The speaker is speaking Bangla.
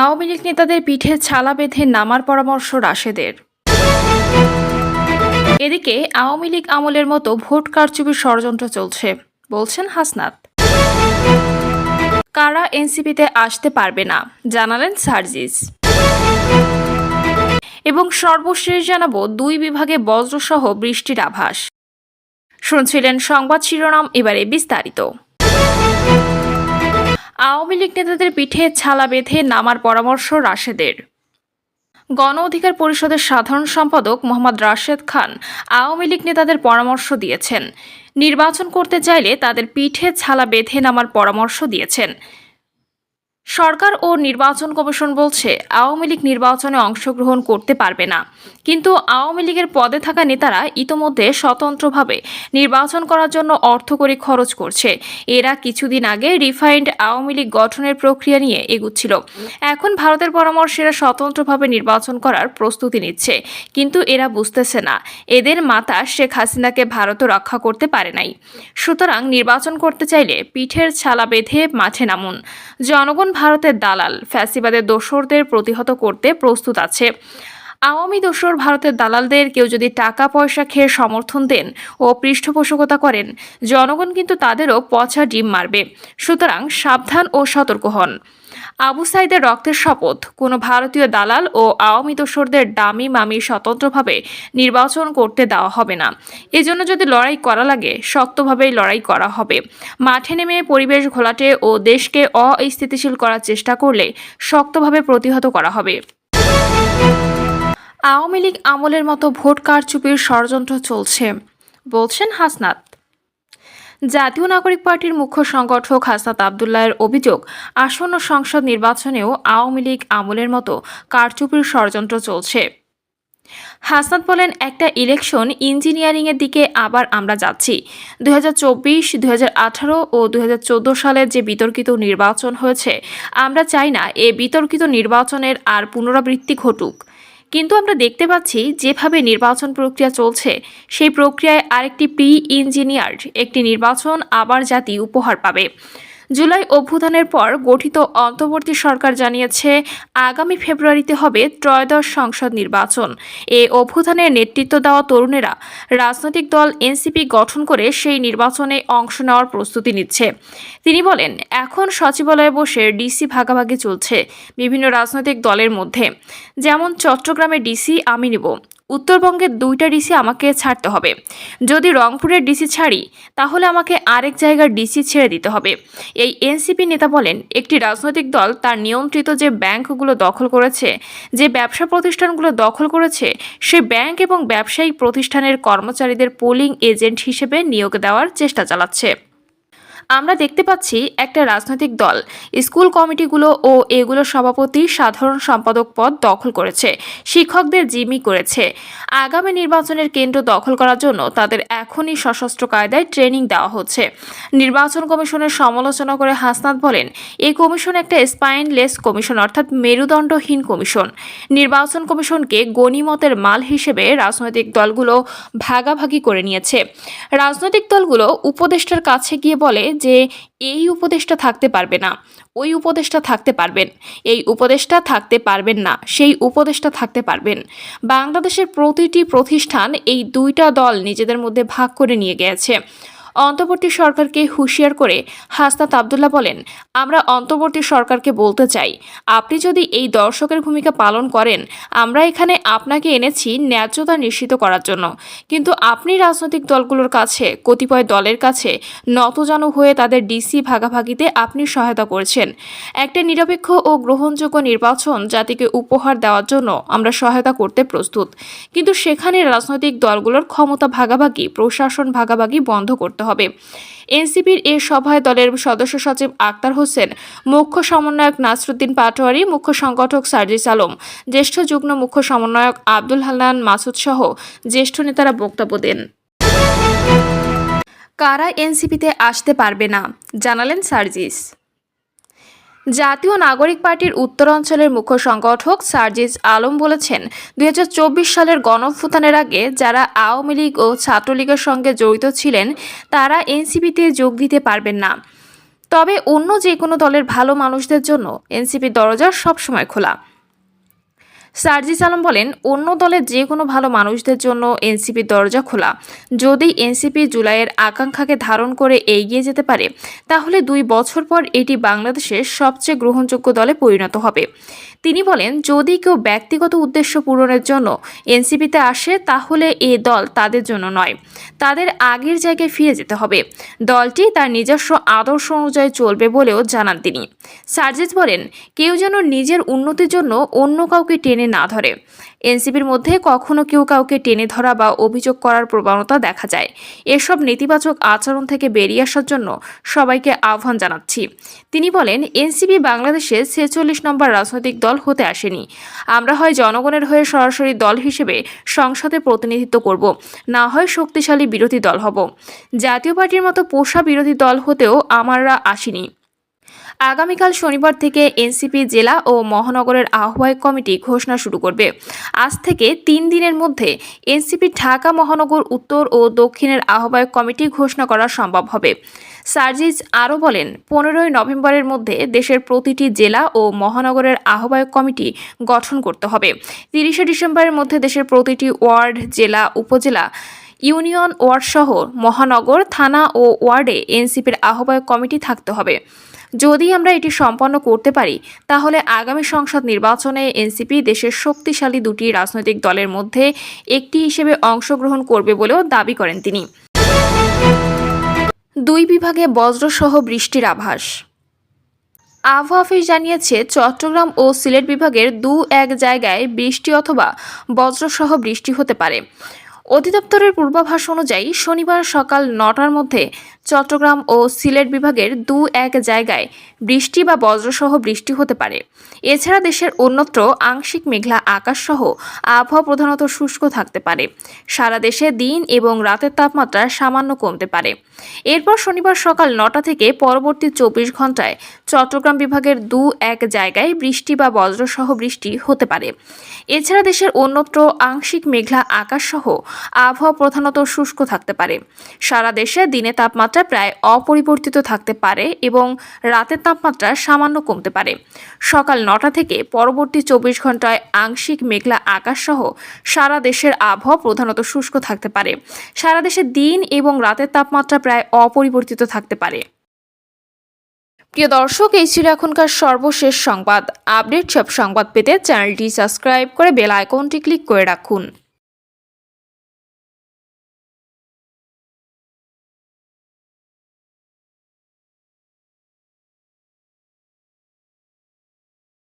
আওয়ামী লীগ নেতাদের পিঠে ছালা বেঁধে নামার পরামর্শ রাশেদের। এদিকে আওয়ামী লীগ আমলের মতো ভোট কারচুপির ষড়যন্ত্র চলছে বলছেন হাসনাত। কারা এনসিপিতে আসতে পারবে না জানালেন সার্জিস। এবং সর্বশেষ জানাবো 2 বিভাগে বজ্রসহ বৃষ্টির আভাস। শুনছিলেন সংবাদ শিরোনাম, এবারে বিস্তারিত। আওয়ামী লীগ নেতাদের পিঠে ছালা বেঁধে নামার পরামর্শ রাশেদের। গণ অধিকার পরিষদের সাধারণ সম্পাদক মোহাম্মদ রাশেদ খান আওয়ামী লীগ নেতাদের পরামর্শ দিয়েছেন, নির্বাচন করতে চাইলে তাদের পিঠে ছালা বেঁধে নামার পরামর্শ দিয়েছেন। সরকার ও নির্বাচন কমিশন বলছে আওয়ামী লীগ নির্বাচনে অংশগ্রহণ করতে পারবে না, কিন্তু আওয়ামী লীগের পদে থাকা নেতারা ইতোমধ্যে স্বতন্ত্রভাবে নির্বাচন করার জন্য অর্থকড়ি খরচ করছে। এরা কিছুদিন আগে রিফাইন্ড আওয়ামী লীগ গঠনের প্রক্রিয়া নিয়ে এগুচ্ছিল। এখন ভারতের পরামর্শে এরা স্বতন্ত্রভাবে নির্বাচন করার প্রস্তুতি নিচ্ছে, কিন্তু এরা বুঝতেছে না এদের মাতা শেখ হাসিনাকে ভারতও রক্ষা করতে পারে নাই। সুতরাং নির্বাচন করতে চাইলে পিঠের ছালা বেঁধে মাঠে নামুন। জনগণ ভারতের দালাল, ফ্যাসিবাদের দোসরদের প্রতিহত করতে প্রস্তুত আছে। আওয়ামী দোসর ভারতের দালালদের কেউ যদি টাকা পয়সা খেয়ে সমর্থন দেন ও পৃষ্ঠপোষকতা করেন, জনগণ কিন্তু তাদেরও পচা ডিম মারবে। সুতরাং সাবধান ও সতর্ক হন। আবু সাইদের রক্তের শপথ, কোনো ভারতীয় দালাল ও আওয়ামী দোসরদের ডামি মামি স্বতন্ত্রভাবে নির্বাচন করতে দেওয়া হবে না। এজন্য যদি লড়াই করা লাগে শক্তভাবেই লড়াই করা হবে। মাঠে নেমে পরিবেশ ঘোলাটে ও দেশকে অস্থিতিশীল করার চেষ্টা করলে শক্তভাবে প্রতিহত করা হবে। আওয়ামী লীগ আমলের মতো ভোট কারচুপির ষড়যন্ত্র চলছে বলছেন হাসনাত। জাতীয় নাগরিক পার্টির মুখ্য সংগঠক হাসনাত আবদুল্লাহের অভিযোগ, আসন্ন সংসদ নির্বাচনেও আওয়ামী লীগ আমলের মতো কারচুপির ষড়যন্ত্র চলছে। হাসনাত বলেন, একটা ইলেকশন ইঞ্জিনিয়ারিংয়ের দিকে আবার আমরা যাচ্ছি। 2024, 2018 ও 2014 সালের যে বিতর্কিত নির্বাচন হয়েছে, আমরা চাই না এ বিতর্কিত নির্বাচনের আর পুনরাবৃত্তি ঘটুক। কিন্তু আমরা দেখতে পাচ্ছি যেভাবে নির্বাচন প্রক্রিয়া চলছে, সেই প্রক্রিয়ায় আরেকটি প্রি ইঞ্জিনিয়ার্ড একটি নির্বাচন আবার জাতি উপহার পাবে। জুলাই অভ্যুত্থানের পর গঠিত অন্তর্বর্তী সরকার জানিয়েছে আগামী ফেব্রুয়ারিতে হবে ত্রয়োদশ সংসদ নির্বাচন। এ অভ্যুত্থানের নেতৃত্ব দেওয়া তরুণেরা রাজনৈতিক দল এনসিপি গঠন করে সেই নির্বাচনে অংশ নেওয়ার প্রস্তুতি নিচ্ছে। তিনি বলেন, এখন সচিবালয়ে বসে ডিসি ভাগাভাগি চলছে বিভিন্ন রাজনৈতিক দলের মধ্যে। যেমন চট্টগ্রামের ডিসি আমি নেব, উত্তরবঙ্গের 2টা ডিসি আমাকে ছাড়তে হবে। যদি রংপুরের ডিসি ছাড়ি তাহলে আমাকে আরেক জায়গার ডিসি ছেড়ে দিতে হবে। এই এনসিপি নেতা বলেন, একটি রাজনৈতিক দল তার নিয়ন্ত্রিত যে ব্যাংকগুলো দখল করেছে, যে ব্যবসা প্রতিষ্ঠানগুলো দখল করেছে, সে ব্যাংক এবং ব্যবসায়িক প্রতিষ্ঠানের কর্মচারীদের পোলিং এজেন্ট হিসেবে নিয়োগ দেওয়ার চেষ্টা চালাচ্ছে। আমরা দেখতে পাচ্ছি একটা রাজনৈতিক দল স্কুল কমিটিগুলো ও এগুলো সভাপতি, সাধারণ সম্পাদক পদ দখল করেছে, শিক্ষকদের জিম্মি করেছে। আগামী নির্বাচনের কেন্দ্র দখল করার জন্য তাদের এখনই সশস্ত্র কায়দায় ট্রেনিং দেওয়া হচ্ছে। নির্বাচন কমিশনের সমালোচনা করে হাসনাত বলেন, এই কমিশন একটা স্পাইনলেস কমিশন, অর্থাৎ মেরুদণ্ডহীন কমিশন। নির্বাচন কমিশনকে গনিমতের মাল হিসেবে রাজনৈতিক দলগুলো ভাগাভাগি করে নিয়েছে। রাজনৈতিক দলগুলো উপদেষ্টার কাছে গিয়ে বলে যে এই উপদেষ্টা থাকতে পারবে না, ওই উপদেষ্টা থাকতে পারবেন, এই উপদেষ্টা থাকতে পারবেন না, সেই উপদেষ্টা থাকতে পারবেন। বাংলাদেশের প্রতিটি প্রতিষ্ঠান এই 2টা দল নিজেদের মধ্যে ভাগ করে নিয়ে গেছে। অন্তর্বর্তী সরকারকে হুঁশিয়ার করে হাসনাত আবদুল্লাহ বলেন, আমরা অন্তর্বর্তী সরকারকে বলতে চাই, আপনি যদি এই দর্শকের ভূমিকা পালন করেন, আমরা এখানে আপনাকে এনেছি ন্যায্যতা নিশ্চিত করার জন্য, কিন্তু আপনি রাজনৈতিক দলগুলোর কাছে, কতিপয় দলের কাছে নতজানু হয়ে তাদের ডিসি ভাগাভাগিতে আপনি সহায়তা করছেন। একটা নিরপেক্ষ ও গ্রহণযোগ্য নির্বাচন জাতিকে উপহার দেওয়ার জন্য আমরা সহায়তা করতে প্রস্তুত, কিন্তু সেখানে রাজনৈতিক দলগুলোর ক্ষমতা ভাগাভাগি, প্রশাসন ভাগাভাগি বন্ধ করতে হবে। এনসিপির এ সভায় দলের সদস্য সচিব আক্তার হোসেন, মুখ্য সমন্বয়ক নাসরুদ্দিন পাটোয়ারি, মুখ্য সংগঠক সার্জিস আলম, জ্যেষ্ঠ যুগ্ম মুখ্য সমন্বয়ক আব্দুল হান্নান মাসুদ সহ জ্যেষ্ঠ নেতারা বক্তব্য দেন। কারা এনসিপিতে আসতে পারবে না জানালেন সার্জিস। জাতীয় নাগরিক পার্টির উত্তরাঞ্চলের মুখ্য সংগঠক সার্জিস আলম বলেছেন, 2024 সালের গণঅভ্যুত্থানের আগে যারা আওয়ামী লীগ ও ছাত্রলীগের সঙ্গে জড়িত ছিলেন তারা এনসিপিতে যোগ দিতে পারবেন না। তবে অন্য যে কোনো দলের ভালো মানুষদের জন্য এনসিপির দরজা সবসময় খোলা। সার্জিস আলম বলেন, অন্য দলের যে কোনো ভালো মানুষদের জন্য এনসিপির দরজা খোলা। যদি এনসিপি জুলাইয়ের আকাঙ্ক্ষাকে ধারণ করে এগিয়ে যেতে পারে, তাহলে 2 বছর পর এটি বাংলাদেশের সবচেয়ে গ্রহণযোগ্য দলে পরিণত হবে। তিনি বলেন, যদি কেউ ব্যক্তিগত উদ্দেশ্য পূরণের জন্য এনসিপিতে আসে, তাহলে এ দল তাদের জন্য নয়। তাদের আগের জায়গায় ফিরে যেতে হবে। দলটি তার নিজস্ব আদর্শ অনুযায়ী চলবে বলেও জানান তিনি। সার্জিস বলেন, কেউ যেন নিজের উন্নতির জন্য অন্য কাউকে টেনে না ধরে। এনসিপির মধ্যে কখনো কেউ কাউকে টেনে ধরা বা অভিযোগ করার প্রবণতা দেখা যায়। এসব নেতিবাচক আচরণ থেকে বেরিয়ে আসার জন্য সবাইকে আহ্বান জানাচ্ছি। তিনি বলেন, এনসিপি বাংলাদেশে 46 নম্বর রাজনৈতিক দল হতে আসেনি। আমরা হয় জনগণের হয়ে সরাসরি দল হিসেবে সংসদে প্রতিনিধিত্ব করব, না হয় শক্তিশালী বিরোধী দল হব। জাতীয় পার্টির মতো পোষা বিরোধী দল হতেও আমরা আসিনি। আগামীকাল শনিবার থেকে এনসিপি জেলা ও মহানগরের আহ্বায়ক কমিটি ঘোষণা শুরু করবে। আজ থেকে 3 দিনের মধ্যে এনসিপি ঢাকা মহানগর উত্তর ও দক্ষিণের আহ্বায়ক কমিটি ঘোষণা করা সম্ভব হবে। সার্জিস আরও বলেন, 15ই নভেম্বরের মধ্যে দেশের প্রতিটি জেলা ও মহানগরের আহ্বায়ক কমিটি গঠন করতে হবে। 30শে ডিসেম্বরের মধ্যে দেশের প্রতিটি ওয়ার্ড, জেলা, উপজেলা, ইউনিয়ন ওয়ার্ড সহ মহানগর, থানা ও ওয়ার্ডে এনসিপির আহ্বায়ক কমিটি থাকতে হবে। যদি আমরা এটি সম্পন্ন করতে পারি, তাহলে আগামী সংসদ নির্বাচনে এনসিপি দেশের শক্তিশালী 2টি রাজনৈতিক দলের মধ্যে একটি হিসেবে অংশগ্রহণ করবে বলেও দাবি করেন তিনি। 2 বিভাগে বজ্রসহ বৃষ্টির আভাস। আবহাওয়া অফিস জানিয়েছে, চট্টগ্রাম ও সিলেট বিভাগের 2-1 জায়গায় বৃষ্টি অথবা বজ্রসহ বৃষ্টি হতে পারে। অধিদপ্তরের পূর্বাভাস অনুযায়ী শনিবার সকাল 9টার মধ্যে চট্টগ্রাম ও সিলেট বিভাগের 2-1 জায়গায় বৃষ্টি বা বজ্রসহ বৃষ্টি হতে পারে। এছাড়া দেশের অন্যত্র আংশিক মেঘলা আকাশ সহ আবহাওয়া প্রধানত শুষ্ক থাকতে পারে। সারা দেশে দিন এবং রাতের তাপমাত্রা সামান্য কমতে পারে। এরপর শনিবার সকাল 9টা থেকে পরবর্তী 24 ঘন্টায় চট্টগ্রাম বিভাগের 2-1 জায়গায় বৃষ্টি বা বজ্রসহ বৃষ্টি হতে পারে। এছাড়া দেশের অন্যত্র আংশিক মেঘলা আকাশ সহ আবহাওয়া প্রধানত শুষ্ক থাকতে পারে। সারা দেশে দিনে তাপমাত্রা প্রায় অপরিবর্তিত থাকতে পারে এবং রাতের তাপমাত্রা সামান্য কমতে পারে। সকাল 9টা থেকে পরবর্তী 24 ঘন্টায় আংশিক মেঘলা আকাশ সহ সারা দেশের আবহাওয়া প্রধানত শুষ্ক থাকতে পারে। সারা দেশে দিন এবং রাতের তাপমাত্রা প্রায় অপরিবর্তিত থাকতে পারে। প্রিয় দর্শক, এই ছিল এখনকার সর্বশেষ সংবাদ। আপডেট সব সংবাদ পেতে চ্যানেলটি সাবস্ক্রাইব করে বেল আইকনটি ক্লিক করে রাখুন।